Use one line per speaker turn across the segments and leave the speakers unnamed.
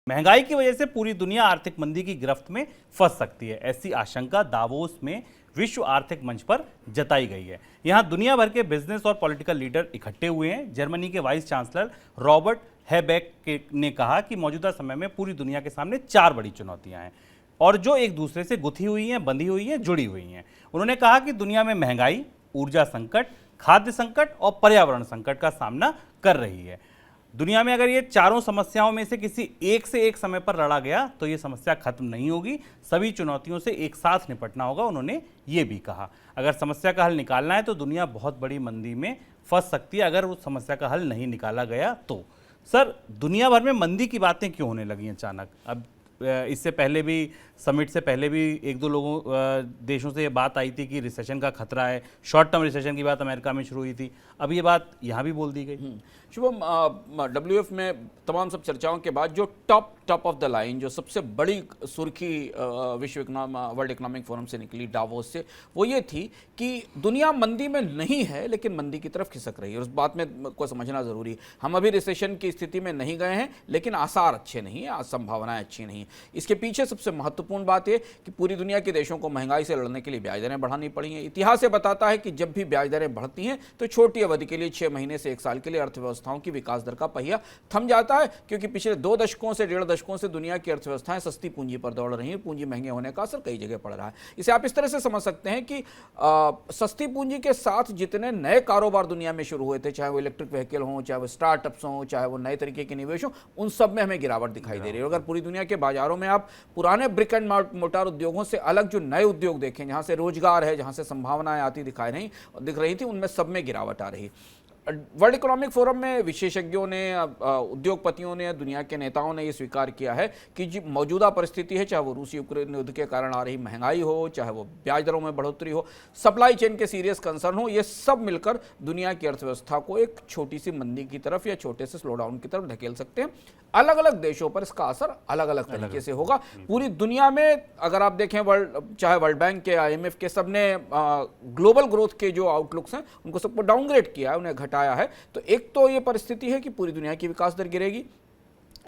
महंगाई की वजह से पूरी दुनिया आर्थिक मंदी की गिरफ्त में फंस सकती है, ऐसी आशंका दावोस में विश्व आर्थिक मंच पर जताई गई है। यहां दुनिया भर के बिजनेस और पॉलिटिकल लीडर इकट्ठे हुए हैं। जर्मनी के वाइस चांसलर रॉबर्ट हैबेक ने कहा कि मौजूदा समय में पूरी दुनिया के सामने 4 बड़ी चुनौतियां हैं और जो एक दूसरे से गुथी हुई हैं, बंधी हुई हैं, जुड़ी हुई हैं। उन्होंने कहा कि दुनिया में महंगाई, ऊर्जा संकट, खाद्य संकट और पर्यावरण संकट का सामना कर रही है। दुनिया में अगर ये चारों समस्याओं में से किसी एक से एक समय पर लड़ा गया तो ये समस्या खत्म नहीं होगी, सभी चुनौतियों से एक साथ निपटना होगा। उन्होंने ये भी कहा अगर समस्या का हल निकालना है तो दुनिया बहुत बड़ी मंदी में फंस सकती है अगर उस समस्या का हल नहीं निकाला गया तो। सर, दुनिया भर में मंदी की बातें क्यों होने लगी अचानक? अब इससे पहले भी, समिट से पहले भी एक दो देशों से ये बात आई थी कि रिसेशन का खतरा है, शॉर्ट टर्म रिसेशन की बात अमेरिका में शुरू हुई थी, अब ये बात यहाँ भी बोल दी गई।
शुभम, WF में तमाम सब चर्चाओं के बाद जो टॉप ऑफ द लाइन, जो सबसे बड़ी सुर्खी वर्ल्ड इकोनॉमिक फोरम से निकली, डावोस से, वो ये थी कि दुनिया मंदी में नहीं है लेकिन मंदी की तरफ खिसक रही है। और उस बात में को समझना जरूरी है। हम अभी रिसेशन की स्थिति में नहीं गए हैं लेकिन आसार अच्छे नहीं है, संभावनाएं अच्छी नहीं है। इसके पीछे सबसे महत्वपूर्ण बात यह कि पूरी दुनिया के देशों को महंगाई से लड़ने के लिए ब्याज दरें बढ़ानी पड़ी हैं। इतिहास ये बताता है कि जब भी ब्याज दरें बढ़ती हैं तो छोटी अवधि के लिए 6 महीने से 1 साल के लिए अर्थव्यवस्थाओं की विकास दर का पहिया थम जाता है, क्योंकि पिछले 2 दशकों से 1.5 दशकों से दुनिया की अर्थव्यवस्थाएं सस्ती पूंजी पर दौड़ रही हैं। पूंजी महंगे होने का असर कई जगह पड़ रहा है। इसे आप इस तरह से समझ सकते हैं कि सस्ती पूंजी के साथ जितने नए कारोबार दुनिया में शुरू हुए थे, चाहे वो इलेक्ट्रिक व्हीकल हों, चाहे वो स्टार्टअप्स हों, चाहे वो नए तरीके के निवेश हों, उन सब में हमें गिरावट दिखाई दे रही है। अगर पूरी दुनिया के बाजारों में आप पुराने ब्रिक एंड मोर्टार उद्योगों से अलग जो नए उद्योग देखें, जहां से रोजगार है, जहां से संभावनाएं आती दिख रही थी, उनमें सब में गिरावट आ रही। वर्ल्ड इकोनॉमिक फोरम में विशेषज्ञों ने, उद्योगपतियों ने, दुनिया के नेताओं ने यह स्वीकार किया है कि जो मौजूदा परिस्थिति है, चाहे वो रूस यूक्रेन युद्ध के कारण आ रही महंगाई हो, चाहे वो ब्याज दरों में बढ़ोतरी हो, सप्लाई चेन के सीरियस कंसर्न हो, ये सब मिलकर दुनिया की अर्थव्यवस्था को एक छोटी सी मंदी की तरफ या छोटे से स्लोडाउन की तरफ धकेल सकते हैं। अलग अलग देशों पर इसका असर अलग अलग तरीके से होगा। पूरी दुनिया में अगर आप देखें, चाहे वर्ल्ड बैंक के, IMF के, सबने ग्लोबल ग्रोथ के जो आउटलुक्स हैं उनको सबको डाउनग्रेड किया है, उन्हें घटाया है। तो एक तो ये परिस्थिति है कि पूरी दुनिया की विकास दर गिरेगी।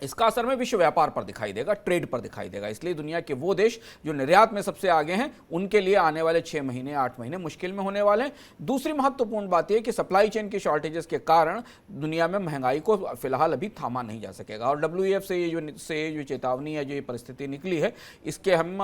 इसका असर में विश्व व्यापार पर दिखाई देगा, ट्रेड पर दिखाई देगा। इसलिए दुनिया के वो देश जो निर्यात में सबसे आगे हैं, उनके लिए आने वाले 6 महीने 8 महीने मुश्किल में होने वाले हैं। दूसरी महत्वपूर्ण बात यह कि सप्लाई चेन की शॉर्टेजेस के कारण दुनिया में महंगाई को फिलहाल अभी थामा नहीं जा सकेगा। और WEF से जो चेतावनी है, जो ये परिस्थिति निकली है, इसके हम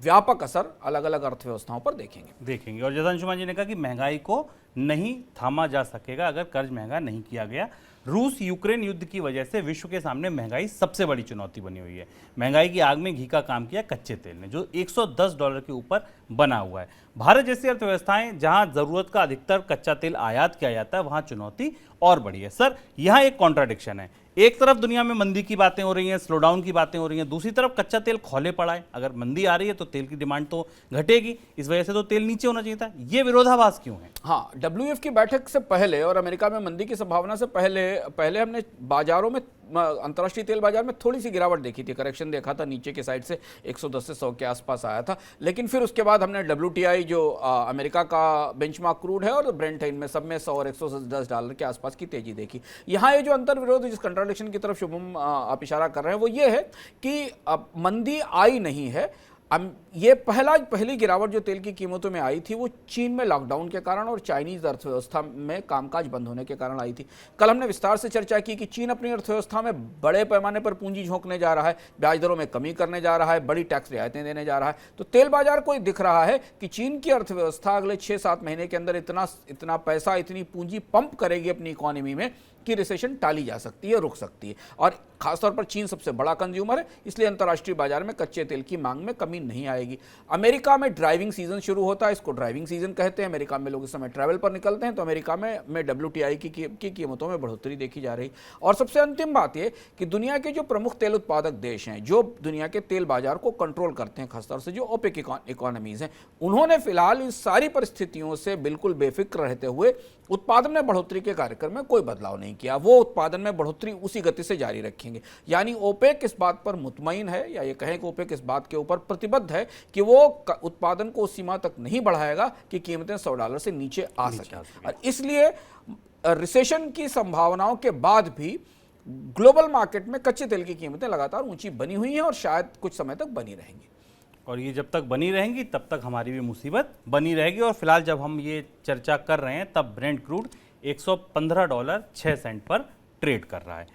व्यापक असर अलग अलग अर्थव्यवस्थाओं पर देखेंगे।
और जैसा अंशुमान जी ने कहा कि महंगाई को नहीं थामा जा सकेगा अगर कर्ज महंगा नहीं किया गया। रूस यूक्रेन युद्ध की वजह से विश्व के सामने महंगाई सबसे बड़ी चुनौती बनी हुई है। महंगाई की आग में घी का काम किया कच्चे तेल ने, जो $110 के ऊपर बना हुआ है। भारत जैसी अर्थव्यवस्थाएं जहां जरूरत का अधिकतर कच्चा तेल आयात किया जाता है, वहां चुनौती और बड़ी है। सर, यहां एक कॉन्ट्राडिक्शन है। एक तरफ दुनिया में मंदी की बातें हो रही हैं, स्लोडाउन की बातें हो रही हैं, दूसरी तरफ कच्चा तेल खौले पड़ा है। अगर मंदी आ रही है तो तेल की डिमांड तो घटेगी, इस वजह से तो तेल नीचे होना चाहिए था। ये विरोधाभास क्यों है?
हाँ, WF की बैठक से पहले और अमेरिका में मंदी की संभावना से पहले हमने बाजारों में, अंतर्राष्ट्रीय तेल बाजार में थोड़ी सी गिरावट देखी थी, करेक्शन देखा था, नीचे के साइड से 110 से 100 के आसपास आया था। लेकिन फिर उसके बाद हमने WTI, जो अमेरिका का बेंचमार्क क्रूड है, और ब्रेंट है, इनमें सब में $100 और $110 के आसपास की तेजी देखी। यहाँ ये जो अंतर्विरोध, जिस कंट्राडिक्शन की तरफ शुभम आप इशारा कर रहे हैं, वो ये है कि मंदी आई नहीं है। ये पहली गिरावट जो तेल की कीमतों में आई थी, वो चीन में लॉकडाउन के कारण और चाइनीज अर्थव्यवस्था में कामकाज बंद होने के कारण आई थी। कल हमने विस्तार से चर्चा की कि चीन अपनी अर्थव्यवस्था में बड़े पैमाने पर पूंजी झोंकने जा रहा है, ब्याज दरों में कमी करने जा रहा है, बड़ी टैक्स रियायतें देने जा रहा है। तो तेल बाजार को दिख रहा है कि चीन की अर्थव्यवस्था अगले 6-7 महीने के अंदर इतना पैसा, इतनी पूंजी पंप करेगी अपनी इकोनॉमी में कि रिसेशन टाली जा सकती है, रुक सकती है। और खासतौर पर चीन सबसे बड़ा कंज्यूमर है, इसलिए अंतर्राष्ट्रीय बाजार में कच्चे तेल की मांग में कमी नहीं आएगी। अमेरिका में ड्राइविंग सीजन शुरू होता है, इसको ड्राइविंग सीजन कहते हैं। अमेरिका में लोग इस समय ट्रैवल पर निकलते हैं, तो अमेरिका में WTI की कीमतों में बढ़ोतरी देखी जा रही। और सबसे अंतिम बात यह कि दुनिया के जो प्रमुख तेल उत्पादक देश हैं, जो दुनिया के तेल बाजार को कंट्रोल करते हैं, खासतौर से जो OPEC इकोनॉमीज हैं, उन्होंने फिलहाल इस सारी परिस्थितियों से बिल्कुल बेफिक्र रहते हुए उत्पादन में बढ़ोतरी के कार्यक्रम में कोई बदलाव नहीं किया। वो उत्पादन में बढ़ोतरी उसी गति से जारी रखेंगे। यानी OPEC इस बात पर मुतमईन है, या ये कहें कि OPEC इस बात के ऊपर प्रतिबद्ध है कि वो उत्पादन को उस सीमा तक नहीं बढ़ाएगा कि कीमतें $100 से नीचे आ सकें। और इसलिए रिसेशन की संभावनाओं के बाद भी ग्लोबल मार्केट में कच्चे तेल की कीमतें लगातार ऊंची बनी हुई हैं और शायद कुछ समय तक बनी रहेंगी।
और ये जब तक बनी रहेंगी तब तक हमारी भी मुसीबत बनी रहेगी। और फिलहाल जब हम ये चर्चा कर रहे हैं तब ब्रेंट क्रूड $115.06 पर ट्रेड कर रहा है।